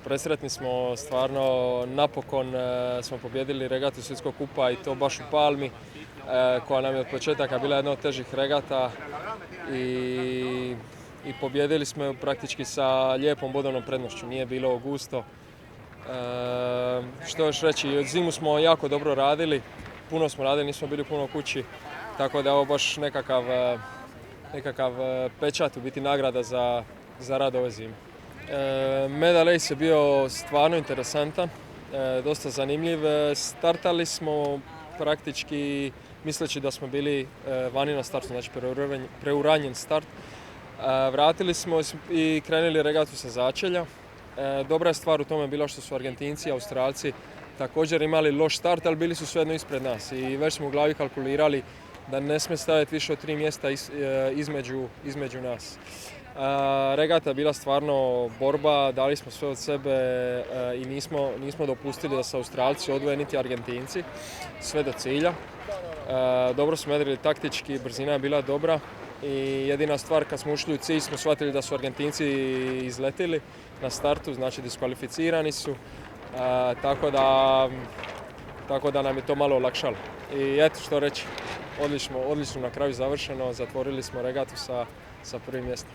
Presretni smo, stvarno napokon smo pobjedili regatu Svjetskog kupa i to baš u Palmi, koja nam je od početaka bila jedna od težih regata i pobjedili smo ju praktički sa lijepom bodovnom prednošću, nije bilo gusto. Što još reći, zimu smo jako dobro radili, puno smo radili, nismo bili puno kući, tako da je ovo baš nekakav pečat, u biti nagrada za rad ove zime. Medal Race je bio stvarno interesantan, dosta zanimljiv. Startali smo praktički misleći da smo bili vani na startu, znači preuranjen start. Vratili smo i krenuli regatu sa začelja. Dobra je stvar u tome bila što su Argentinci i Australci također imali loš start, ali bili su svejedno ispred nas i već smo u glavi kalkulirali da ne smije staviti više od 3 mjesta između nas. Regata je bila stvarno borba, dali smo sve od sebe i nismo dopustili da se Australci odvoje niti Argentinci, sve do cilja. Dobro smo jedrili taktički, brzina je bila dobra i jedina stvar kad smo ušli u cilj smo shvatili da su Argentinci izletili na startu, znači diskvalificirani su, tako da nam je to malo olakšalo. I eto što reći, odlično na kraju završeno, zatvorili smo regatu sa prvim mjestom.